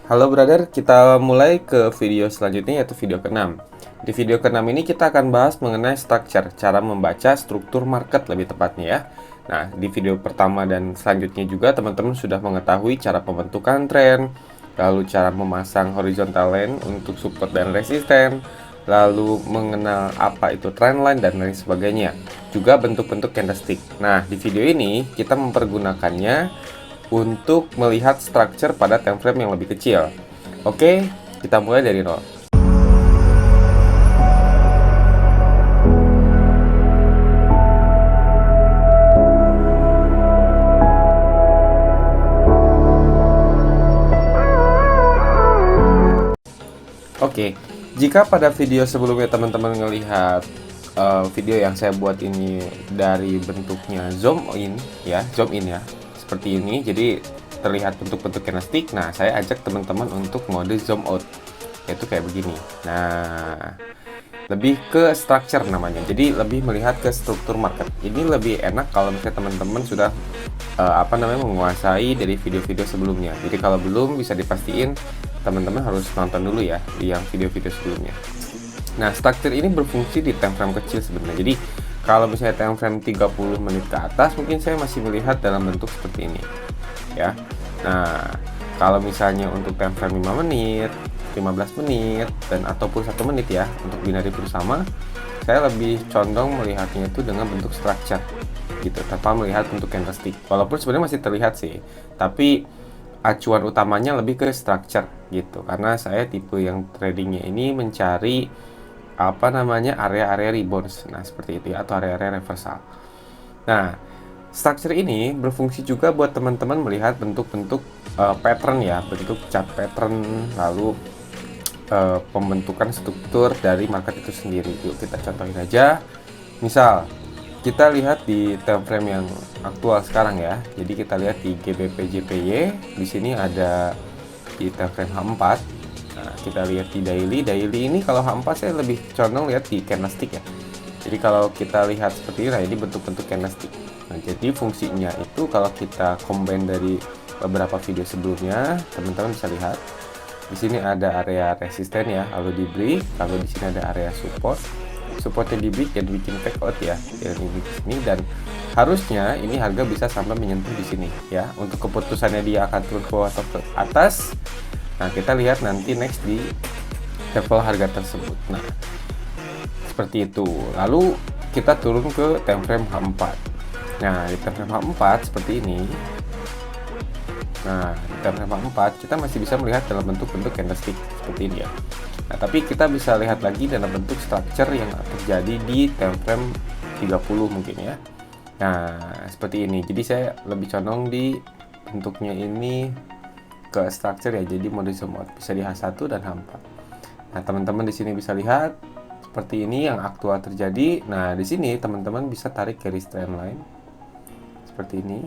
Halo brother, kita mulai ke video selanjutnya yaitu video ke-6. Di video ke-6 ini kita akan bahas mengenai structure, cara membaca struktur market lebih tepatnya ya. Nah, di video pertama dan selanjutnya juga teman-teman sudah mengetahui cara pembentukan tren, lalu cara memasang horizontal line untuk support dan resisten, lalu mengenal apa itu trendline dan lain sebagainya. Juga bentuk-bentuk candlestick. Nah, di video ini kita mempergunakannya untuk melihat structure pada time frame yang lebih kecil. Oke, kita mulai dari nol. Oke, jika pada video sebelumnya teman-teman melihat video yang saya buat ini dari bentuknya zoom in ya, seperti ini, jadi terlihat bentuk-bentuk candlestick. Nah, saya ajak teman-teman untuk mode zoom out, yaitu kayak begini. Nah, lebih ke structure namanya, jadi lebih melihat ke struktur market. Ini lebih enak kalau misalnya teman-teman sudah menguasai dari video-video sebelumnya. Jadi kalau belum, bisa dipastiin teman-teman harus nonton dulu ya di yang video-video sebelumnya. Nah, structure ini berfungsi di time frame kecil sebenarnya. Jadi kalau misalnya time frame 30 menit ke atas, mungkin saya masih melihat dalam bentuk seperti ini ya. Nah, kalau misalnya untuk time frame 5 menit, 15 menit, dan ataupun 1 menit ya, untuk binary bersama, saya lebih condong melihatnya itu dengan bentuk structure gitu, tanpa melihat bentuk candlestick. Walaupun sebenarnya masih terlihat sih, tapi acuan utamanya lebih ke structure gitu, karena saya tipe yang tradingnya ini mencari area-area rebounds, nah seperti itu ya, atau area-area reversal. Nah, structure ini berfungsi juga buat teman-teman melihat bentuk-bentuk pattern ya, bentuk chart pattern, lalu pembentukan struktur dari market itu sendiri. Yuk kita contohin aja. Misal kita lihat di time frame yang aktual sekarang ya. Jadi kita lihat di GBP JPY, di sini ada di time frame H4. Nah, kita lihat di daily ini, kalau H4 saya lebih condong lihat di candlestick ya. Jadi kalau kita lihat seperti ini, nah ini bentuk-bentuk candlestick. Nah, jadi fungsinya itu kalau kita combine dari beberapa video sebelumnya, teman-teman bisa lihat di sini ada area resisten ya, lalu di break, lalu di sini ada area support. Supportnya di break dan bikin take out ya, yang ini di sini, dan harusnya ini harga bisa sampai menyentuh di sini ya. Untuk keputusannya dia akan turun ke bawah atau ke atas, nah kita lihat nanti next di level harga tersebut. Nah, seperti itu. Lalu kita turun ke time frame H4. Nah, di time frame H4 seperti ini. Nah, di time frame H4 kita masih bisa melihat dalam bentuk-bentuk candlestick seperti ini ya. Nah, tapi kita bisa lihat lagi dalam bentuk structure yang terjadi di time frame 30 mungkin ya. Nah, seperti ini. Jadi saya lebih condong di bentuknya ini ke structure ya, jadi mode zoom out bisa di H1 dan H4. Nah, teman-teman di sini bisa lihat seperti ini yang aktual terjadi. Nah, di sini teman-teman bisa tarik garis trendline seperti ini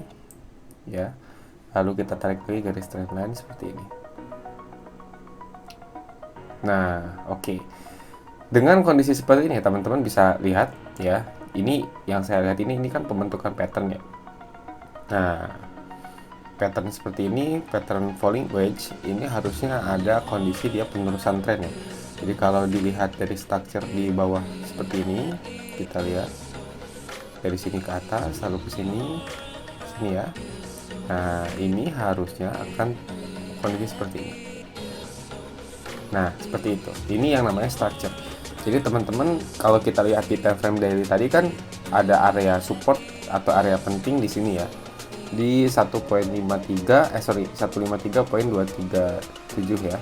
ya. Lalu kita tarik lagi garis trendline seperti ini. Nah, oke. Dengan kondisi seperti ini teman-teman bisa lihat ya. Ini yang saya lihat ini kan pembentukan pattern ya. Nah, pattern seperti ini, pattern falling wedge, ini harusnya ada kondisi dia penerusan tren ya. Jadi kalau dilihat dari structure di bawah seperti ini, kita lihat dari sini ke atas lalu ke sini ya. Nah, ini harusnya akan kondisi seperti ini. Nah, seperti itu. Ini yang namanya structure. Jadi teman-teman kalau kita lihat di time frame daily tadi kan ada area support atau area penting di sini ya, di 153.237 ya,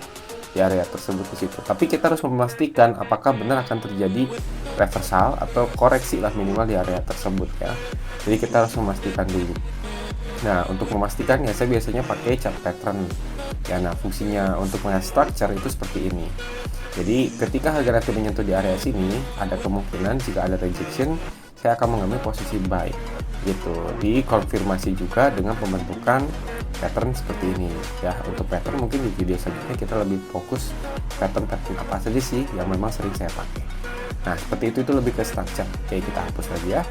di area tersebut di situ. Tapi kita harus memastikan apakah benar akan terjadi reversal atau koreksi lah minimal di area tersebut ya. Jadi kita harus memastikan dulu. Nah, untuk memastikan ya saya biasanya pakai chart pattern ya. Nah, fungsinya untuk melihat structure itu seperti ini. Jadi ketika harga nanti menyentuh di area sini, ada kemungkinan jika ada rejection, saya akan mengambil posisi buy gitu. Dikonfirmasi juga dengan pembentukan pattern seperti ini ya. Untuk pattern mungkin di video selanjutnya kita lebih fokus pattern apa saja sih yang memang sering saya pakai. Nah, seperti itu lebih ke structure. Oke, kita hapus lagi ya.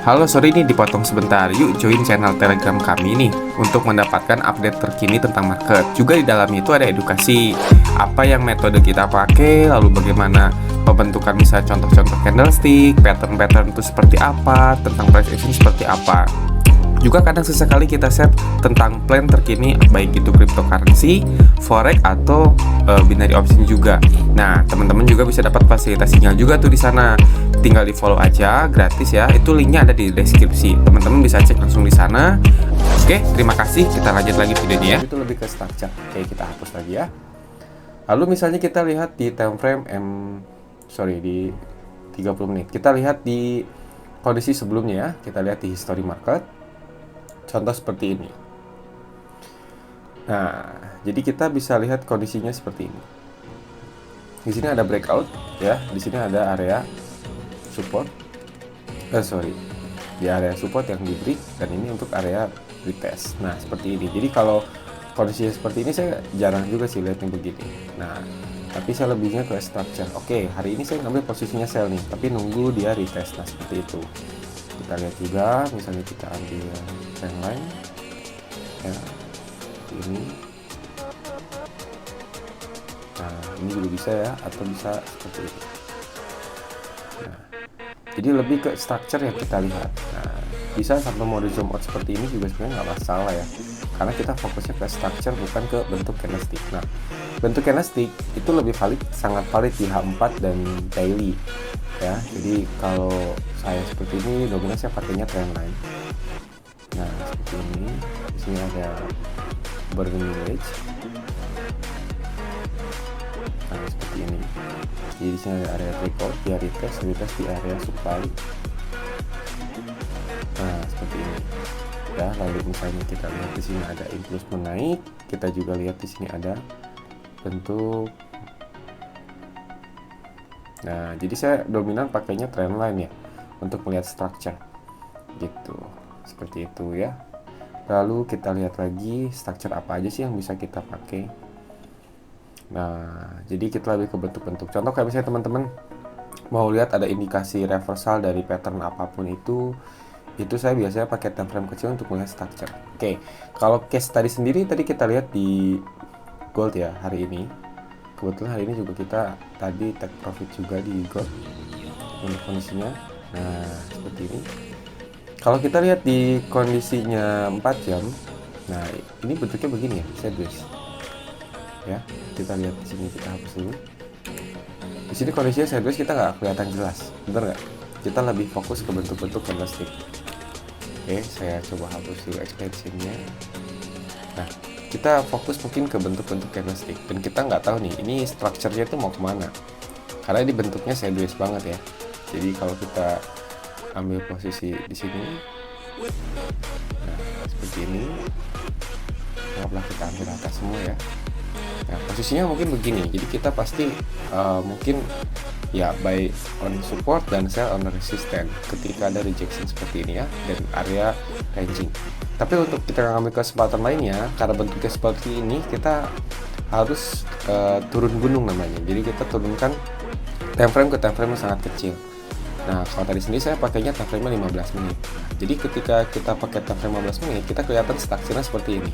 Halo, sorry ini dipotong sebentar. Yuk join channel Telegram kami nih untuk mendapatkan update terkini tentang market. Juga di dalamnya itu ada edukasi. Apa yang metode kita pakai, lalu bagaimana pembentukan misalnya contoh-contoh candlestick, pattern-pattern itu seperti apa, tentang price action seperti apa. Juga kadang sesekali kita share tentang plan terkini baik itu cryptocurrency, forex atau binary option juga. Nah, teman-teman juga bisa dapat fasilitas sinyal juga tuh di sana. Tinggal di follow aja, gratis ya. Itu linknya ada di deskripsi. Teman-teman bisa cek langsung di sana. Oke, terima kasih. Kita lanjut lagi videonya ya. Itu lebih ke structure. Oke, kita hapus lagi ya. Lalu misalnya kita lihat di time frame di 30 menit. Kita lihat di kondisi sebelumnya ya. Kita lihat di history market. Contoh seperti ini. Nah, jadi kita bisa lihat kondisinya seperti ini. Di sini ada breakout ya, di sini ada area support. Di area support yang di break, dan ini untuk area retest. Nah, seperti ini. Jadi kalau kondisinya seperti ini saya jarang juga sih lihatnya begini. Nah, tapi saya lebihnya ke structure. Oke, hari ini saya ngambil posisinya sell nih, tapi nunggu dia retest. Nah, seperti itu. Kita lihat juga, misalnya kita ambil trendline ya, ini. Nah, ini juga bisa ya, atau bisa seperti ini. Nah, jadi lebih ke structure yang kita lihat. Nah, bisa sampai mau di zoom out seperti ini juga sebenarnya nggak masalah ya, karena kita fokusnya ke structure bukan ke bentuk candlestick. Nah, bentuk candlestick itu lebih valid, sangat valid di H4 dan daily ya. Jadi kalau saya seperti ini dominan saya pakainya trendline. Nah, seperti ini. Di sini ada burning wedge. Nah, seperti ini. Jadi di sini ada area breakout, dia retest di area supply. Nah, seperti ini. Ya, lalu misalnya kita lihat di sini ada impulse menaik, kita juga lihat di sini ada bentuk. Nah, jadi saya dominan pakainya trendline ya untuk melihat structure gitu, seperti itu ya. Lalu kita lihat lagi structure apa aja sih yang bisa kita pakai. Nah, jadi kita lebih ke bentuk-bentuk. Contoh kayak misalnya teman-teman mau lihat ada indikasi reversal dari pattern apapun itu saya biasanya pakai time frame kecil untuk melihat structure. Oke, kalau case tadi sendiri tadi kita lihat di gold ya hari ini. Kebetulan hari ini juga kita tadi take profit juga di gold untuk kondisinya. Nah, seperti ini. Kalau kita lihat di kondisinya 4 jam, nah ini bentuknya begini ya, sideways. Ya, kita lihat di sini, kita hapus dulu. Di sini kondisinya sideways, kita nggak kelihatan jelas, bener nggak? Kita lebih fokus ke bentuk-bentuk candlestick. Oke, saya coba hapus dulu expansionnya. Nah, kita fokus mungkin ke bentuk-bentuk candlestick, dan kita nggak tahu nih ini structure-nya itu mau kemana, karena ini bentuknya sideways banget ya. Jadi kalau kita ambil posisi di sini, nah seperti ini, anggaplah kita ambil atas semua ya. Nah, posisinya mungkin begini, jadi kita pasti mungkin ya buy on support dan sell on resistance ketika ada rejection seperti ini ya, dan area ranging. Tapi untuk kita ngambil kesempatan lainnya, karena bentuknya seperti ini, kita harus turun gunung namanya. Jadi kita turunkan time frame ke time frame yang sangat kecil. Nah, kalau tadi sendiri saya pakainya time frame 15 menit. Jadi ketika kita pakai time frame 15 menit, kita kelihatan structure-nya seperti ini.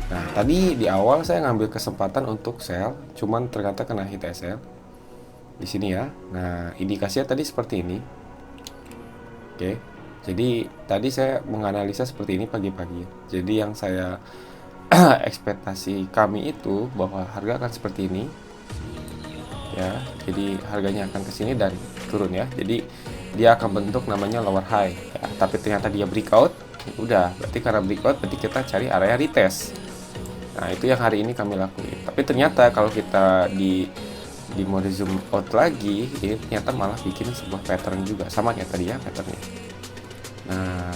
Nah, tadi di awal saya ngambil kesempatan untuk sell, cuman ternyata kena hit SL di sini ya. Nah, indikasinya tadi seperti ini. Oke. Jadi tadi saya menganalisa seperti ini pagi-pagi. Jadi yang saya ekspektasi kami itu bahwa harga akan seperti ini. Ya, jadi harganya akan ke sini dan turun ya. Jadi dia akan bentuk namanya lower high ya. Tapi ternyata dia breakout. Udah, berarti karena breakout berarti kita cari area retest. Nah, itu yang hari ini kami lakuin. Tapi ternyata kalau kita di mode zoom out lagi, ini ternyata malah bikin sebuah pattern juga, sama kayak tadi ya patternnya. Nah,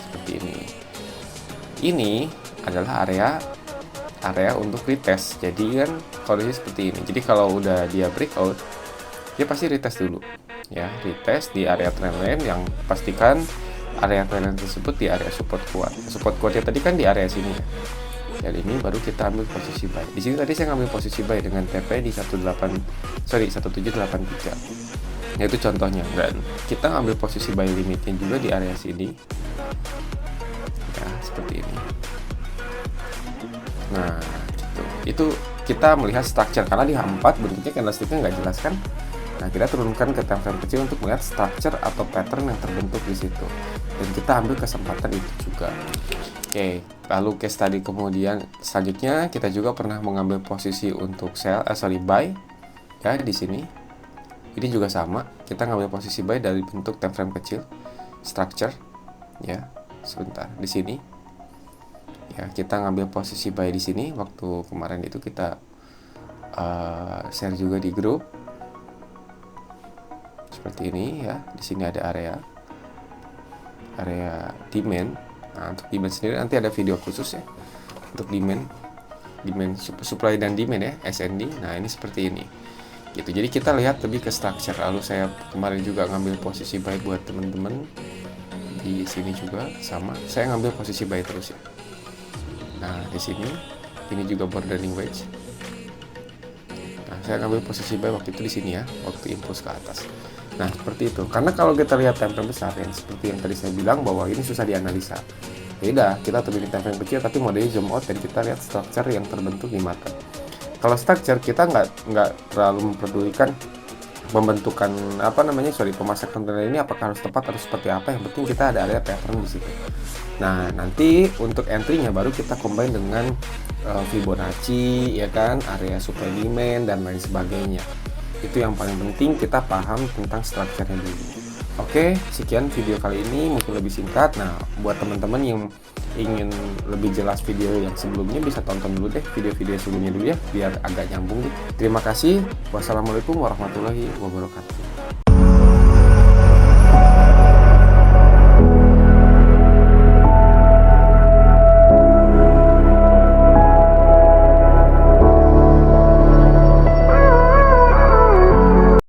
seperti ini. Ini adalah area untuk retest. Jadi kan kondisi seperti ini. Jadi kalau udah dia breakout, dia pasti retest dulu. Ya, retest di area trendline yang pastikan area trendline tersebut di area support kuat. Support kuatnya tadi kan di area sini ya. Dan ini baru kita ambil posisi buy. Di sini tadi saya ngambil posisi buy dengan TP di 1783. Nah, itu contohnya. Dan kita ngambil posisi buy limitnya juga di area sini. Ya, seperti ini. Nah, gitu. Itu kita melihat structure, karena di H4 bentuknya candlestick-nya nggak jelas kan. Nah, kita turunkan ke time frame kecil untuk melihat structure atau pattern yang terbentuk di situ. Dan kita ambil kesempatan itu juga. Oke, lalu case tadi kemudian selanjutnya kita juga pernah mengambil posisi untuk buy ya di sini. Ini juga sama, kita ngambil posisi buy dari bentuk time frame kecil, structure ya. Sebentar, di sini. Ya, kita ngambil posisi buy di sini. Waktu kemarin itu kita share juga di grup. Seperti ini ya. Di sini ada area demand. Nah, untuk demand sendiri nanti ada video khusus ya. Untuk demand supply dan demand ya, SND. Nah, ini seperti ini. Gitu. Jadi kita lihat lebih ke structure. Lalu saya kemarin juga ngambil posisi buy buat teman-teman. Di sini juga sama. Saya ngambil posisi buy terus ya. Nah, di sini ini juga borderline wedge. Nah, saya ngambil posisi buy waktu itu di sini ya, waktu impuls ke atas. Nah, seperti itu. Karena kalau kita lihat time frame besar yang seperti yang tadi saya bilang bahwa ini susah dianalisa. Ya udah, kita terbit time frame kecil tapi modelnya zoom out dan kita lihat structure yang terbentuk di market. Kalau structure kita nggak terlalu memperdulikan pembentukan pemasakan kontainer ini apakah harus tepat atau seperti apa, yang penting kita ada area pattern di situ. Nah, nanti untuk entry-nya baru kita combine dengan Fibonacci ya kan, area supply demand dan lain sebagainya. Itu yang paling penting, kita paham tentang structure-nya dulu. Oke, sekian video kali ini, mungkin lebih singkat. Nah, buat teman-teman yang ingin lebih jelas video yang sebelumnya bisa tonton dulu deh video-video sebelumnya dulu ya, biar agak nyambung deh. Terima kasih. Wassalamualaikum warahmatullahi wabarakatuh.